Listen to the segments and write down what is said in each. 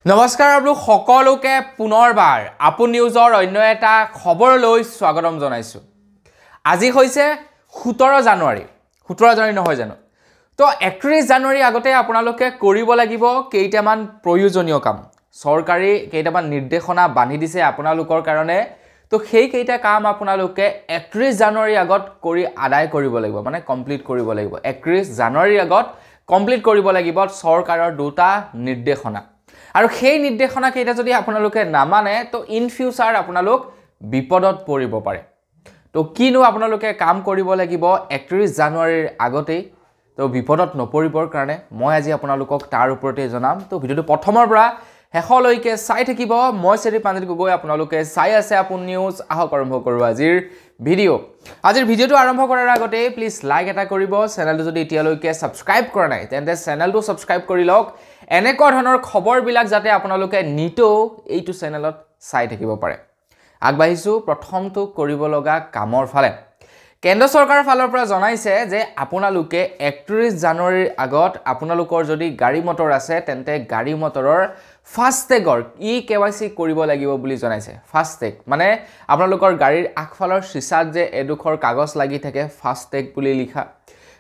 নমস্কাৰ আপোনালোক সকলোকে পুনৰবাৰ আপু নিউজৰ অন্য এটা খবৰলৈ স্বাগতম জনাইছো। আজি হৈছে 17 জানুৱাৰী। 17 জানুৱাৰী নহয় জানো? তো 31 জানুৱাৰী আগতে আপোনালোকে কৰিব লাগিব কেইটামান প্ৰয়োজনীয় কাম। চৰকাৰী কেইটামান নিৰ্দেশনা বান্ধি দিছে আপোনালোকৰ কাৰণে। তো সেই কেইটা কাম আপোনালোকে 31 জানুৱাৰী আগত কৰি আদায় কৰিব লাগিব, মানে কমপ্লিট কৰিব লাগিব। 31 জানুৱাৰী আগত কমপ্লিট কৰিব লাগিব চৰকাৰৰ দুটা নিৰ্দেশনা। আৰু সেই নিৰ্দেশনা কেইটা যদি আপোনালোকে নামানে তো ইন ফিউচাৰ আপোনালোক বিপদত পৰিব পাৰে। তো কিনো আপোনালোকে কাম কৰিব লাগিব 31 জানুৱাৰীৰ আগতেই, তো বিপদত নপৰিবৰ কাৰণে মই আজি আপোনালোকক তাৰ ওপৰতে জনাম। তো ভিডিঅ'টো প্ৰথমৰ পৰা শেষলৈকে চাই থাকিব। মই শ্ৰী পাঞ্জিত গগৈ, আপোনালোকে চাই আছে আপু নিউজ। আহক আৰম্ভ কৰোঁ আজিৰ ভিডিঅ'। আজিৰ ভিডিঅ'টো আৰম্ভ কৰাৰ আগতে প্লিজ লাইক এটা কৰিব। চেনেলটো যদি এতিয়ালৈকে ছাবস্ক্ৰাইব কৰা নাই তেন্তে চেনেলটো ছাবস্ক্ৰাইব কৰি লওক। এনেকুৱা ধৰণৰ খবৰবিলাক যাতে আপোনালোকে নিতৌ এইটো চেনেলত চাই থাকিব পাৰে। আগবাঢ়িছোঁ প্ৰথমটো কৰিব লগা কামৰ ফালে। কেন্দ্ৰ চৰকাৰৰ ফালৰ পৰা জনাইছে যে আপোনালোকে 31 জানুৱাৰীৰ আগত আপোনালোকৰ যদি গাড়ী মটৰ আছে তেন্তে গাড়ী মটৰৰ ফাষ্টেগৰ KYC কৰিব লাগিব বুলি জনাইছে। ফাষ্টেগ মানে আপোনালোকৰ গাড়ীৰ আগফালৰ চিচাত যে এডোখৰ কাগজ লাগি থাকে ফাষ্টেগ বুলি লিখা,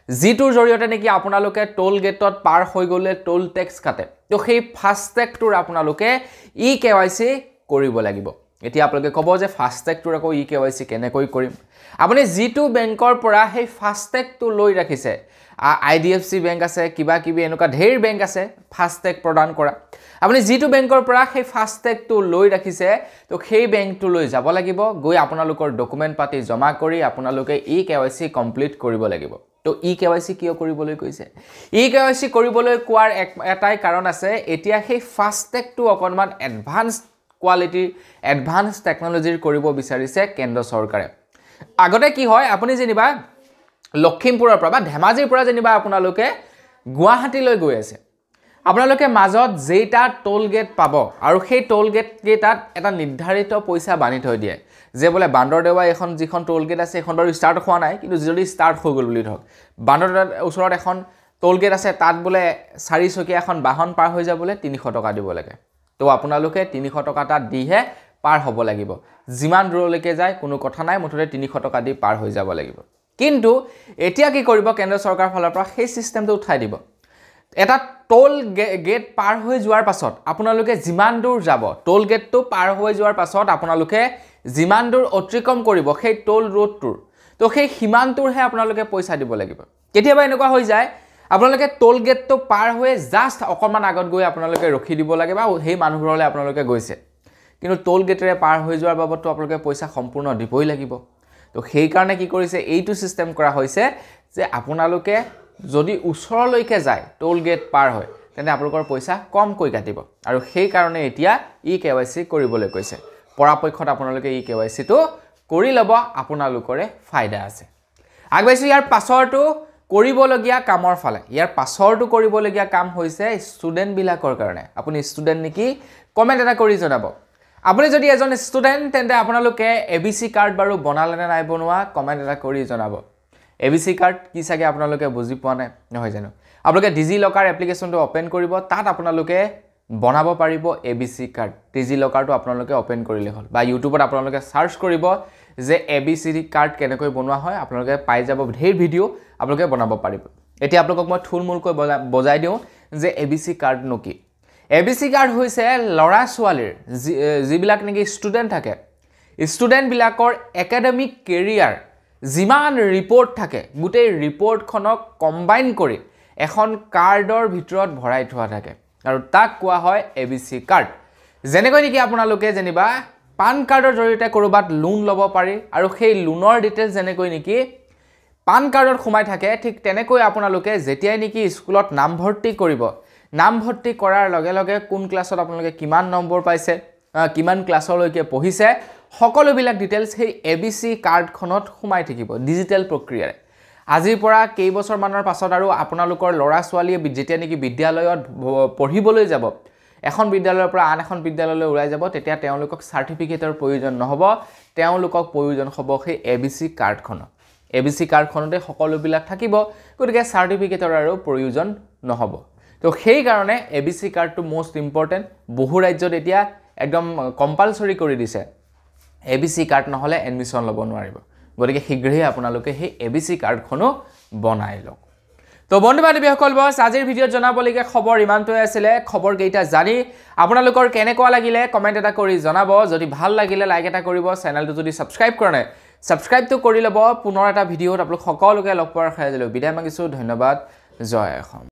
যিটোৰ জৰিয়তে নেকি আপোনালোকে টোল গেটত পাৰ হৈ গ'লে টোল টেক্স কাটে। তো সেই ফাষ্টেগটোৰ আপোনালোকে KYC কৰিব লাগিব। এতিয়া আপোনালোকে ক'ব যে ফাষ্টেগটোৰ আকৌ KYC কেনেকৈ কৰিম? আপুনি যিটো বেংকৰ পৰা সেই ফাষ্টেগটো লৈ ৰাখিছে, IDFC বেংক আছে, কিবা কিবি এনেকুৱা ঢেৰ বেংক আছে ফাষ্টেগ প্ৰদান কৰা। আপুনি যিটো বেংকৰ পৰা সেই ফাষ্টেগটো লৈ ৰাখিছে তো সেই বেংকটোলৈ যাব লাগিব। গৈ আপোনালোকৰ ডকুমেণ্ট পাতি জমা কৰি আপোনালোকে KYC কমপ্লিট কৰিব লাগিব। তো KYC কিয় কৰিবলৈ কৈছে? KYC কৰিবলৈ কোৱাৰ এটাই কাৰণ আছে, এতিয়া সেই ফাষ্টেগটো অকণমান এডভান্স কোৱালিটিৰ এডভান্স টেকন'লজিৰ কৰিব বিচাৰিছে কেন্দ্ৰ চৰকাৰে। আগতে কি হয়, আপুনি যেনিবা লখিমপুৰৰ পৰা বা ধেমাজিৰ পৰা যেনিবা আপোনালোকে গুৱাহাটীলৈ গৈ আছে, আপোনালোকে মাজত যেইটা টোল গেট পাব আৰু সেই টোল গেট কেইটাত এটা নিৰ্ধাৰিত পইচা বান্ধি থৈ দিয়ে যে বোলে বান্দৰদেৱা এখন যিখন টোল গেট আছে এখন বাৰু ষ্টাৰ্ট হোৱা নাই, কিন্তু যদি ষ্টাৰ্ট হৈ গ'ল বুলি ধৰক, বান্দৰদেৱাৰ ওচৰত এখন টোল গেট আছে, তাত বোলে 4 চকীয়া এখন বাহন পাৰ হৈ যাবলৈ 300 টকা দিব লাগে। তো আপোনালোকে 300 টকা তাত দিহে পাৰ হ'ব লাগিব। যিমান দূৰলৈকে যায় কোনো কথা নাই, মুঠতে 300 টকা দি পাৰ হৈ যাব লাগিব। কিন্তু এতিয়া কি কৰিব কেন্দ্ৰ চৰকাৰৰ ফালৰ পৰা, সেই চিষ্টেমটো উঠাই দিব। এটা টোল গেট পাৰ হৈ যোৱাৰ পাছত আপোনালোকে যিমান দূৰ যাব, টোল গেটটো পাৰ হৈ যোৱাৰ পাছত আপোনালোকে যিমান দূৰ অতিক্ৰম কৰিব সেই টোল ৰোডটোৰ, তো সেই সিমানটোৰহে আপোনালোকে পইচা দিব লাগিব। কেতিয়াবা এনেকুৱা হৈ যায় আপোনালোকে টোল গেটটো পাৰ হৈ জাষ্ট অকণমান আগত গৈ আপোনালোকে ৰখি দিব লাগে বা সেই মানুহবোৰলৈ আপোনালোকে গৈছে, কিন্তু টোল গেটেৰে পাৰ হৈ যোৱাৰ বাবদটো আপোনালোকে পইচা সম্পূৰ্ণ দিবই লাগিব। তো সেইকাৰণে কি কৰিছে, এইটো চিষ্টেম কৰা হৈছে যে আপোনালোকে যদি ওচৰলৈকে যায় টোল গেট পাৰ হয় তেন্তে আপোনালোকৰ পইচা কমকৈ কাটিব। আৰু সেইকাৰণে এতিয়া KYC কৰিবলৈ কৈছে। পৰাপক্ষত আপোনালোকে KYCটো কৰি ল'ব, আপোনালোকৰে ফাইদা আছে। আগবাঢ়িছোঁ ইয়াৰ পাছৰটো কৰিবলগীয়া কামৰ ফালে। ইয়াৰ পাছৰটো কৰিবলগীয়া কাম হৈছে ষ্টুডেণ্টবিলাকৰ কাৰণে। আপুনি ষ্টুডেণ্ট নেকি? কমেণ্ট এটা কৰি জনাব। আপুনি যদি এজন ষ্টুডেণ্ট তেন্তে আপোনালোকে ABC কাৰ্ড বাৰু বনালে নে নাই বনোৱা কমেণ্ট এটা কৰি জনাব। ABC কাৰ্ড কি চাগে আপোনালোকে বুজি পোৱা নাই নহয় জানো? আপোনালোকে ডিজিলকাৰ এপ্লিকেশ্যনটো অ'পেন কৰিব, তাত আপোনালোকে বনাব পাৰিব ABC কাৰ্ড। ডিজিলকাৰটো আপোনালোকে অ'পেন কৰিলে হ'ল, বা ইউটিউবত আপোনালোকে চাৰ্চ কৰিব যে ABC কাৰ্ড কেনেকৈ বনোৱা হয়, আপোনালোকে পাই যাব ঢেৰ ভিডিঅ', আপোনালোকে বনাব পাৰিব। এতিয়া আপোনালোকক মই থুলমূলকৈ বজাই দিওঁ যে ABC কাৰ্ডনো কি। ABC কাৰ্ড হৈছে ল'ৰা ছোৱালীৰ যিবিলাক নেকি ষ্টুডেণ্ট থাকে, ষ্টুডেণ্টবিলাকৰ একাডেমিক কেৰিয়াৰ যিমান ৰিপৰ্ট থাকে গোটেই ৰিপৰ্টখনক কম্বাইন কৰি এখন কাৰ্ডৰ ভিতৰত ভৰাই থোৱা থাকে, আৰু তাক কোৱা হয় ABC কাৰ্ড। যেনেকৈ নেকি আপোনালোকে যেনিবা পান কাৰ্ডৰ জৰিয়তে ক'ৰবাত লোন ল'ব পাৰি, আৰু সেই লোনৰ ডিটেইলছ যেনেকৈ নেকি পান কাৰ্ডত সোমাই থাকে, ঠিক তেনেকৈ আপোনালোকে যেতিয়াই নেকি স্কুলত নামভৰ্তি কৰিব, নামভৰ্তি কৰাৰ লগে লগে কোন ক্লাছত আপোনালোকে কিমান নম্বৰ পাইছে, কিমান ক্লাছলৈকে পঢ়িছে, সকলোবিলাক ডিটেইলছ সেই ABC কাৰ্ডখনত সোমাই থাকিব ডিজিটেল প্ৰক্ৰিয়াৰে। আজিৰ পৰা কেইবছৰমানৰ পাছত আৰু আপোনালোকৰ ল'ৰা ছোৱালীয়ে যেতিয়া নেকি বিদ্যালয়ত পঢ়িবলৈ যাব, এখন বিদ্যালয়ৰ পৰা আন এখন বিদ্যালয়লৈ ওলাই যাব, তেতিয়া তেওঁলোকক চাৰ্টিফিকেটৰ প্ৰয়োজন নহ'ব, তেওঁলোকক প্ৰয়োজন হ'ব সেই ABC কাৰ্ডখনৰ। ABC কাৰ্ডখনতে সকলোবিলাক থাকিব, গতিকে চাৰ্টিফিকেটৰ আৰু প্ৰয়োজন নহ'ব। তো সেই কাৰণে ABC কাৰ্ডটো মোষ্ট ইম্পৰ্টেণ্ট বহু ৰাজ্যত এতিয়া একদম কম্পালসৰি কৰি দিছে ABC কাৰ্ড নহলে এডমিশন ল'ব নোৱাৰিব গতিকে শীঘ্ৰেই আপোনালোকে সেই ABC কাৰ্ডখনো বনাই লওক তো বন্ধু বান্ধৱীসকল বস আজিৰ ভিডিঅ'ত জনাবলগীয়া খবৰ ইমানটোৱে আছিলে খবৰ কেইটা জানি আপোনালোকৰ কেনেকুৱা লাগিলে কমেন্ট এটা কৰি জনাব যদি ভাল লাগিলে লাইক এটা কৰিব চেনেলটো যদি সাবস্ক্ৰাইব কৰা নাই সাবস্ক্ৰাইবটো কৰি ল'ব পুনৰ এটা ভিডিঅ'ত আপোনালোক সকলোকে লগ পোৱাৰ আশা ৰাখিলো বিদায় মাগিছো ধন্যবাদ জয় অসম